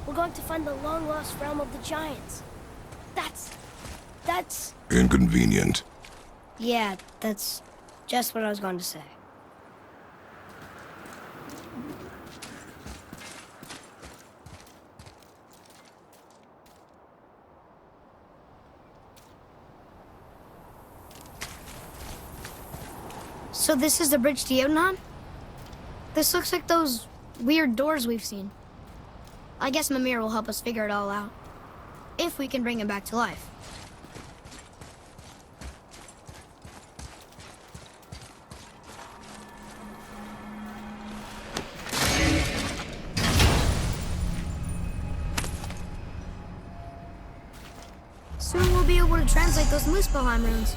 We're going to find the long-lost realm of the giants. That's... Inconvenient. Yeah, that's just what I was going to say. So this is the bridge to Jotunheim? This looks like those weird doors we've seen. I guess Mimir will help us figure it all out. If we can bring him back to life. Soon we'll be able to translate those Muspelheim runes.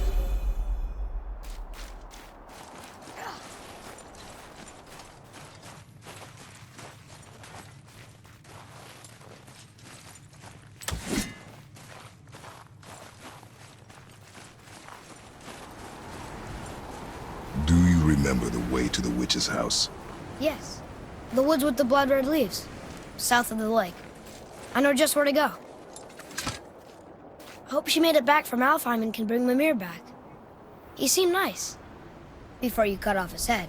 Do you remember the way to the witch's house? Yes. The woods with the blood-red leaves. South of the lake. I know just where to go. Hope she made it back from Alfheim and can bring Mimir back. He seemed nice. Before you cut off his head.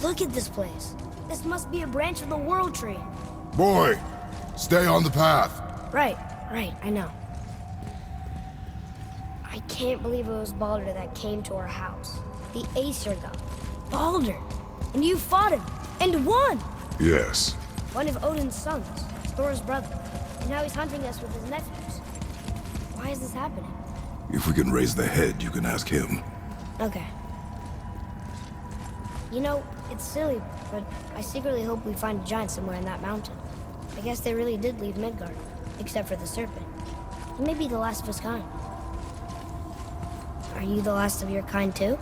Look at this place. This must be a branch of the World Tree. Boy, stay on the path. Right, I know. I can't believe it was Baldur that came to our house. The Aesir god. Baldur! And you fought him, and won! Yes. One of Odin's sons, Thor's brother. And now he's hunting us with his nephews. Why is this happening? If we can raise the head, you can ask him. Okay. You know, it's silly, but I secretly hope we find a giant somewhere in that mountain. I guess they really did leave Midgard, except for the Serpent. He may be the last of his kind. Are you the last of your kind too?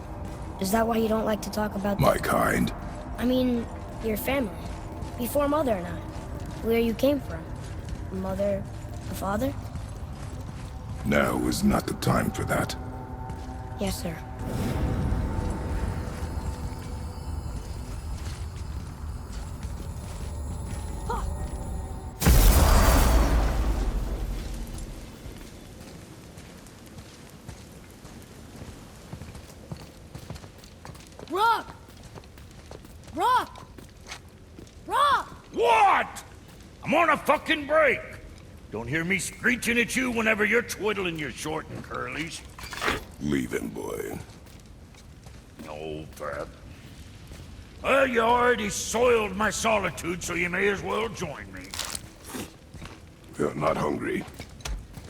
Is that why you don't like to talk about My kind? I mean, your family. Before Mother and I. Where you came from. A mother, a father? Now is not the time for that. Yes, sir. Rock! Rock! Rock! What? I'm on a fucking break. Don't hear me screeching at you whenever you're twiddling your short and curlies. Leave him, boy. No, Pat. Well, you already soiled my solitude, so you may as well join me. You're not hungry.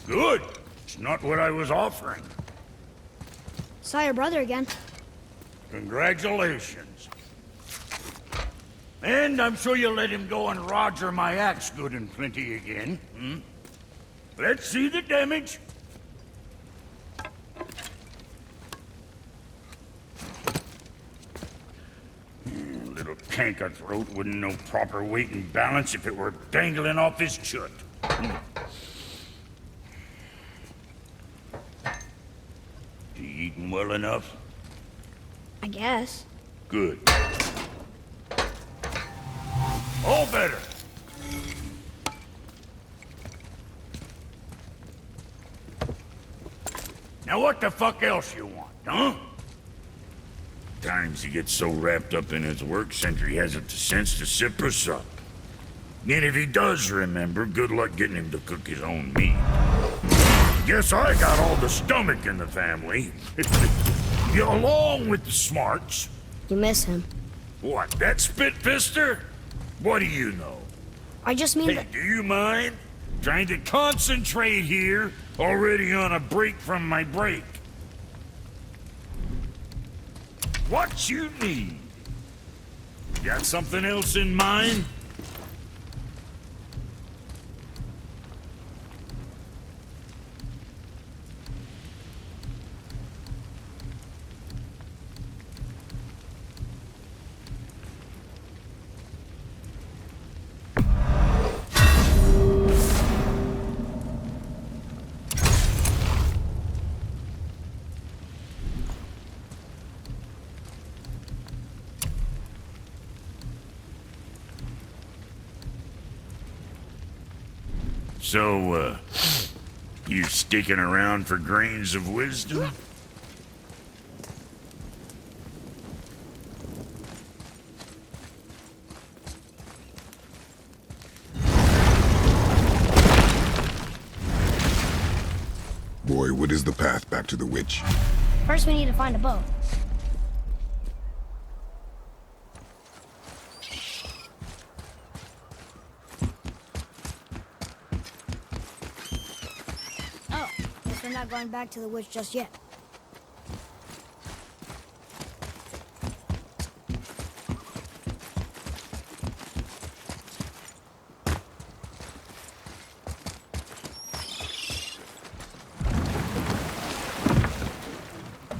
Good. It's not what I was offering. Saw your brother again. Congratulations. And I'm sure you'll let him go and Roger my axe good and plenty again. Hmm? Let's see the damage. Little canker-throat wouldn't know proper weight and balance if it were dangling off his chut. You eating well enough? I guess. Good. All better. Now what the fuck else you want, huh? Times he gets so wrapped up in his work, Sentry hasn't the sense to sip or sup. And if he does remember, good luck getting him to cook his own meat. Guess I got all the stomach in the family. You along with the smarts. You miss him. What, that spit-fister? What do you know? I just mean Hey, that... do you mind? Trying to concentrate here, already on a break from my break. What you need? Got something else in mind? So, you sticking around for grains of wisdom? Boy, what is the path back to the witch? First, we need to find a boat. Oh, guess we're not going back to the witch just yet.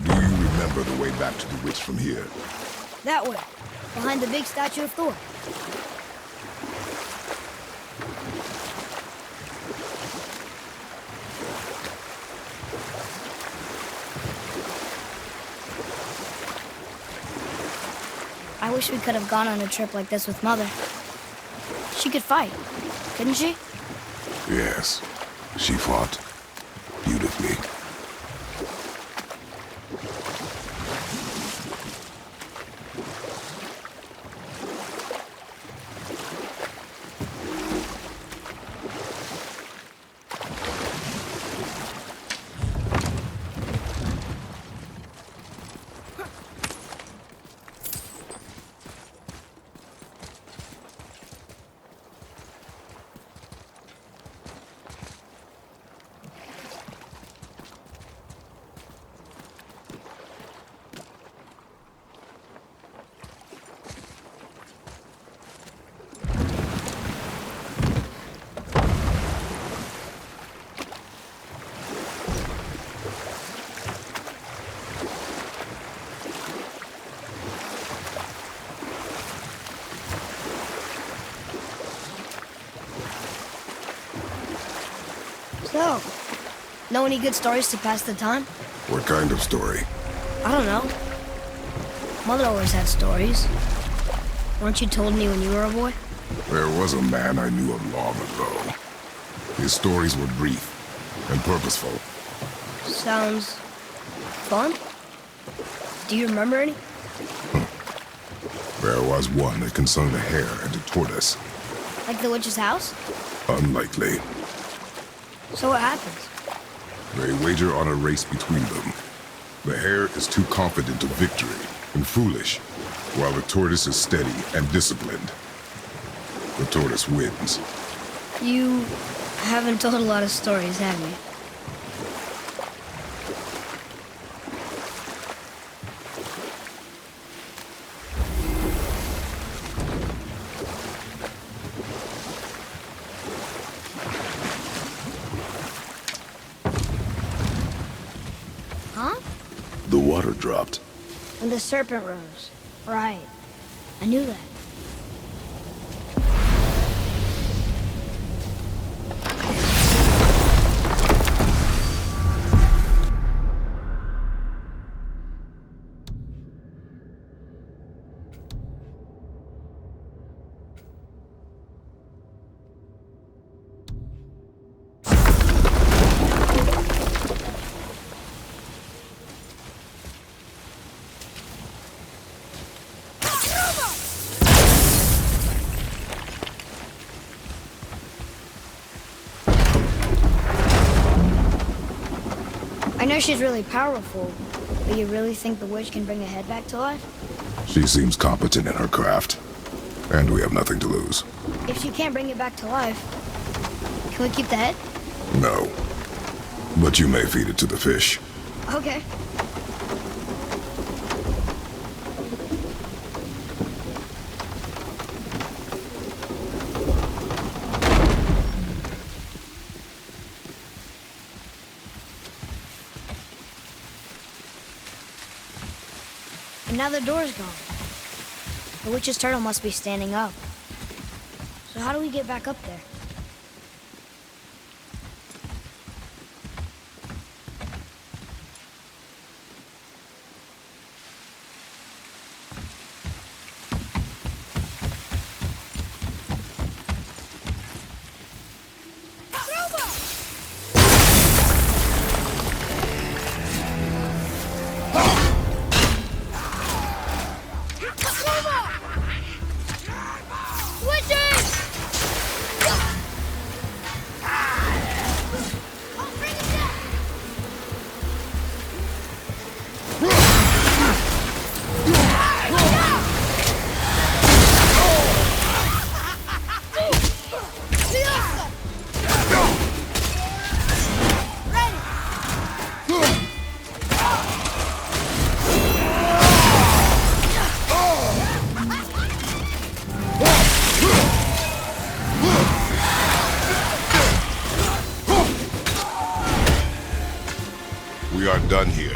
Do you remember the way back to the witch from here? That way, behind the big statue of Thor. I wish we could have gone on a trip like this with Mother. She could fight, couldn't she? Yes, she fought beautifully. So, know any good stories to pass the time? What kind of story? I don't know. Mother always had stories. Weren't you told me when you were a boy? There was a man I knew of long ago. His stories were brief and purposeful. Sounds fun. Do you remember any? There was one that concerned a hare and a tortoise. Like the witch's house? Unlikely. So what happens? They wager on a race between them. The hare is too confident of victory and foolish, while the tortoise is steady and disciplined. The tortoise wins. You haven't told a lot of stories, have you? Huh? The water dropped. When the serpent rose. Right. I knew that. I know she's really powerful, but you really think the witch can bring a head back to life? She seems competent in her craft, and we have nothing to lose. If she can't bring it back to life, can we keep the head? No. But you may feed it to the fish. Okay. And now the door's gone. The witch's turtle must be standing up. So how do we get back up there? We are done here.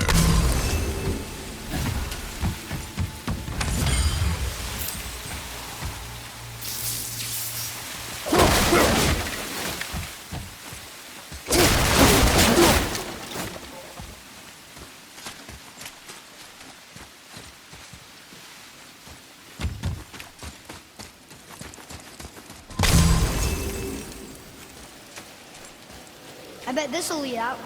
I bet this'll lead out.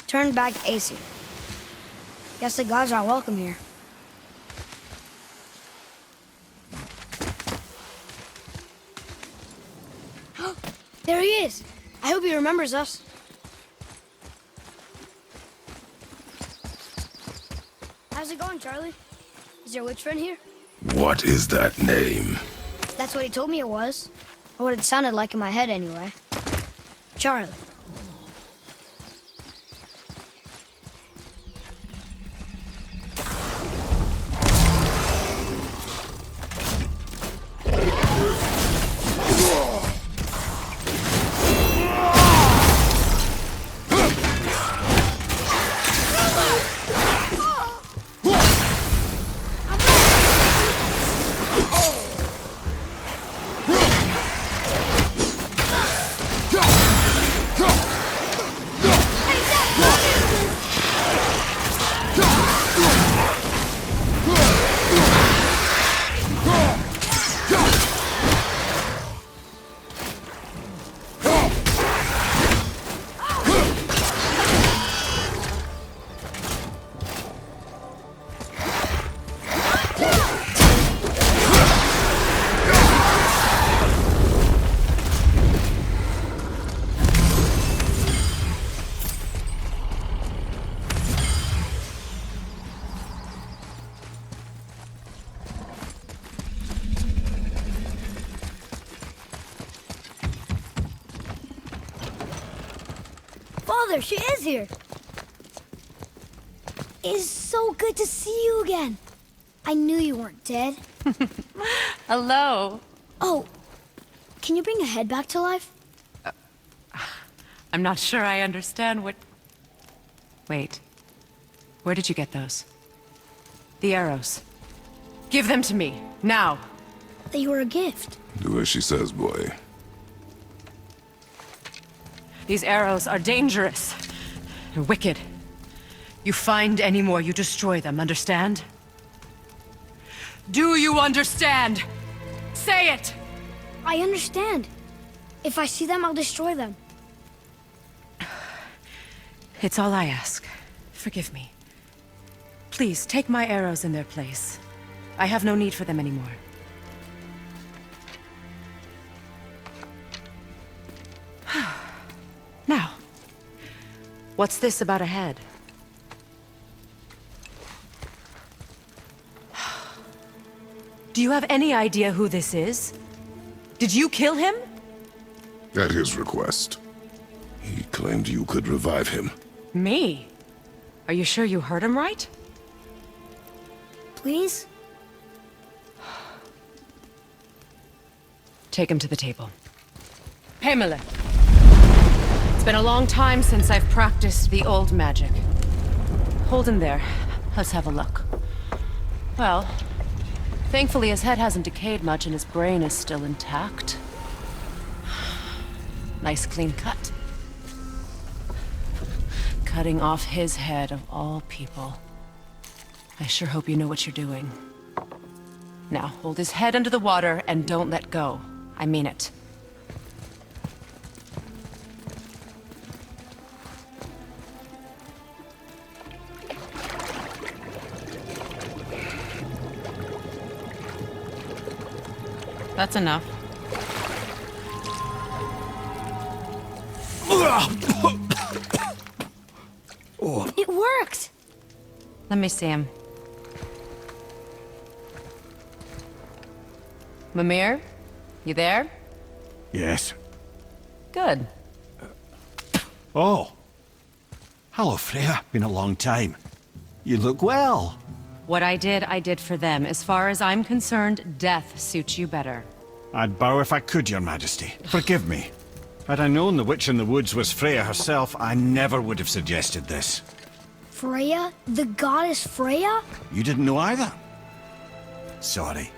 Turn back AC. Guess the gods aren't welcome here. There he is! I hope he remembers us. How's it going, Charlie? Is your witch friend here? What is that name? That's what he told me it was. Or what it sounded like in my head, anyway. Charlie. Father, she is here. It is so good to see you again. I knew you weren't dead. Hello. Oh, can you bring a head back to life? I'm not sure I understand what... Wait. Where did you get those? The arrows. Give them to me, now. They were a gift. Do as she says, boy. These arrows are dangerous. They're wicked. You find any more, you destroy them, understand? Do you understand? Say it! I understand. If I see them, I'll destroy them. It's all I ask. Forgive me. Please, take my arrows in their place. I have no need for them anymore. Now, what's this about a head? Do you have any idea who this is? Did you kill him? At his request. He claimed you could revive him. Me? Are you sure you heard him right? Please? Take him to the table. Pamela. It's been a long time since I've practiced the old magic. Hold him there. Let's have a look. Well, thankfully his head hasn't decayed much and his brain is still intact. Nice clean cut. Cutting off his head of all people. I sure hope you know what you're doing. Now, hold his head under the water and don't let go. I mean it. That's enough. It worked! Let me see him. Mimir? You there? Yes. Good. Oh. Hello, Freya. Been a long time. You look well. What I did for them. As far as I'm concerned, death suits you better. I'd bow if I could, Your Majesty. Forgive me. Had I known the witch in the woods was Freya herself, I never would have suggested this. Freya? The goddess Freya? You didn't know either? Sorry.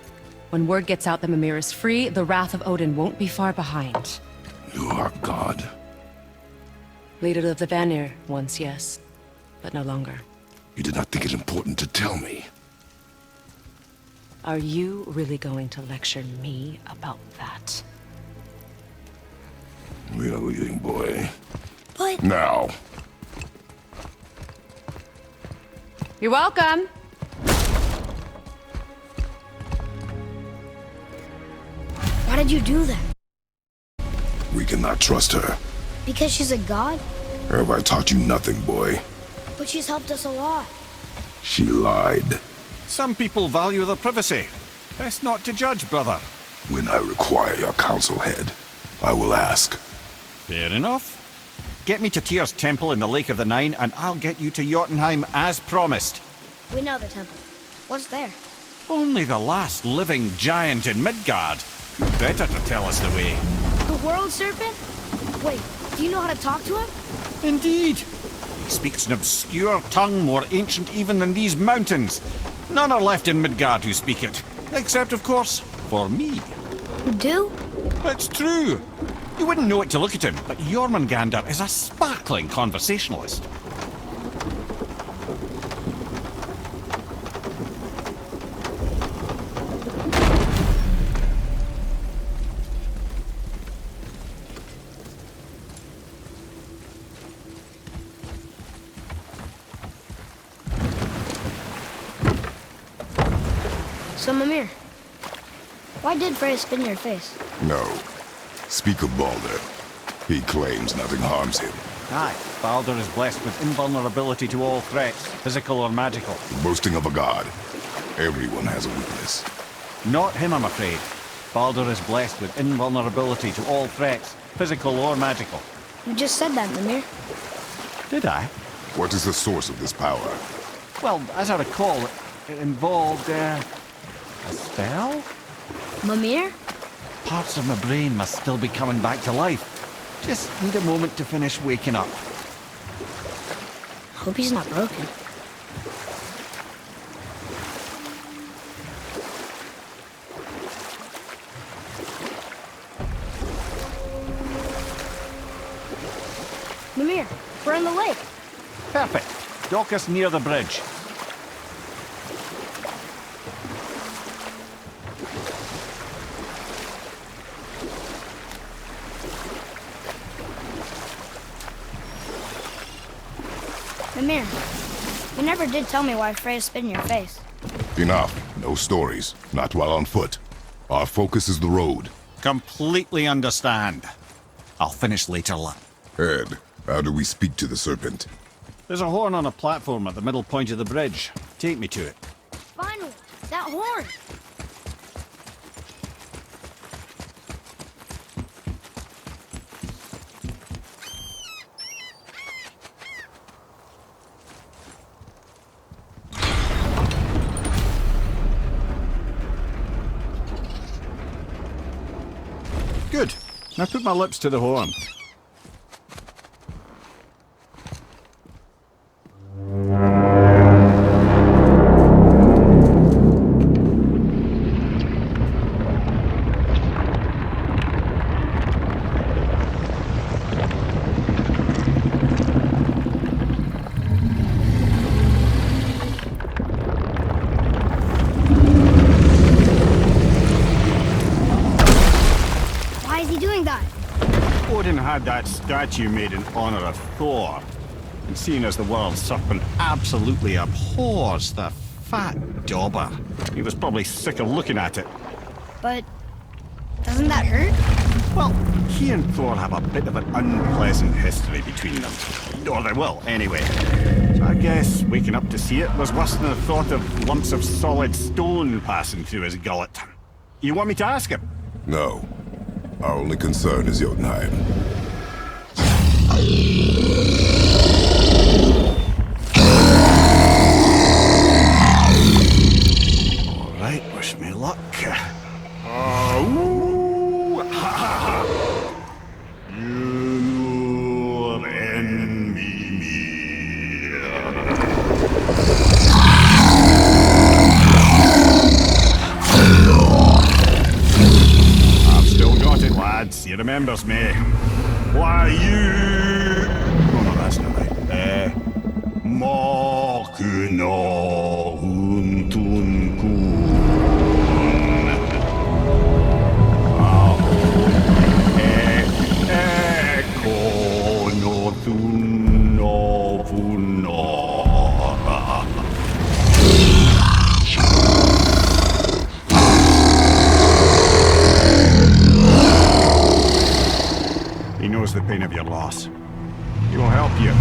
When word gets out that Mimir is free, the wrath of Odin won't be far behind. You are God. Leader of the Vanir, once yes, but no longer. You did not think it important to tell me. Are you really going to lecture me about that? We are leaving, boy. But... Now. You're welcome! Why did you do that? We cannot trust her. Because she's a god? Have I taught you nothing, boy? But she's helped us a lot. She lied. Some people value their privacy. Best not to judge, brother. When I require your council head, I will ask. Fair enough. Get me to Tyr's temple in the Lake of the Nine, and I'll get you to Jotunheim as promised. We know the temple. What's there? Only the last living giant in Midgard. Who better to tell us the way? The world serpent? Wait, do you know how to talk to him? Indeed. He speaks an obscure tongue more ancient even than these mountains. None are left in Midgard who speak it. Except, of course, for me. You do? It's true. You wouldn't know it to look at him, but Jormungandr is a sparkling conversationalist. So, Mimir, why did Freya spin your face? No. Speak of Baldur. He claims nothing harms him. Aye, Baldur is blessed with invulnerability to all threats, physical or magical. Boasting of a god. Everyone has a weakness. Not him, I'm afraid. Baldur is blessed with invulnerability to all threats, physical or magical. You just said that, Mimir. Did I? What is the source of this power? Well, as I recall, it involved, a spell? Mimir? Parts of my brain must still be coming back to life. Just need a moment to finish waking up. Hope he's not broken. Mimir, we're in the lake. Perfect. Dock us near the bridge. Mimir, you never did tell me why Freya spit in your face. Enough. No stories. Not while on foot. Our focus is the road. Completely understand. I'll finish later, lad. Ed, how do we speak to the Serpent? There's a horn on a platform at the middle point of the bridge. Take me to it. Finally, that horn! Good. Now put my lips to the horn. Why is he doing that? Odin had that statue made in honor of Thor. And seeing as the world serpent absolutely abhors the fat dauber, he was probably sick of looking at it. But Doesn't that hurt? Well, he and Thor have a bit of an unpleasant history between them. Or they will, anyway. So I guess waking up to see it was worse than the thought of lumps of solid stone passing through his gullet. You want me to ask him? No. Our only concern is Jotunheim. All right, wish me luck. Ooh, ha, ha, ha. You envy me. I've still got it, lads. He remembers me. Why you? Oh no, that's not right. Makuna huntun kun. He knows the pain of your loss. He will help you.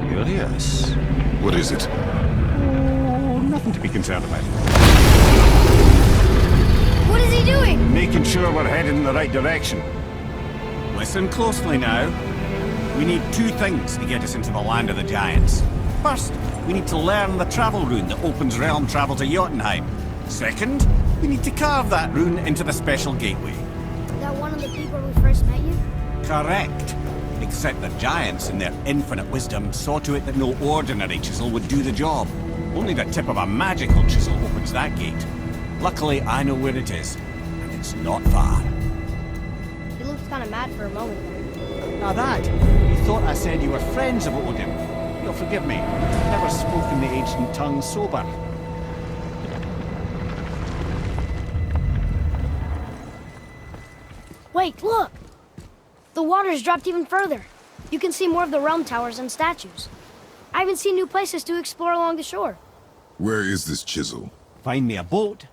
Curious. What is it? Oh, nothing to be concerned about. What is he doing? Making sure we're headed in the right direction. Listen closely now. We need two things to get us into the land of the giants. First, we need to learn the travel rune that opens realm travel to Jotunheim. Second, we need to carve that rune into the special gateway. Is that one of the people we first met you? Correct. Except the giants, in their infinite wisdom, saw to it that no ordinary chisel would do the job. Only the tip of a magical chisel opens that gate. Luckily, I know where it is, and it's not far. He looks kind of mad for a moment there. Now that, you thought I said you were friends of Odin. You'll forgive me. I've never spoken the ancient tongue sober. Wait, look! The water's dropped even further. You can see more of the realm towers and statues. I even see new places to explore along the shore. Where is this chisel? Find me a boat,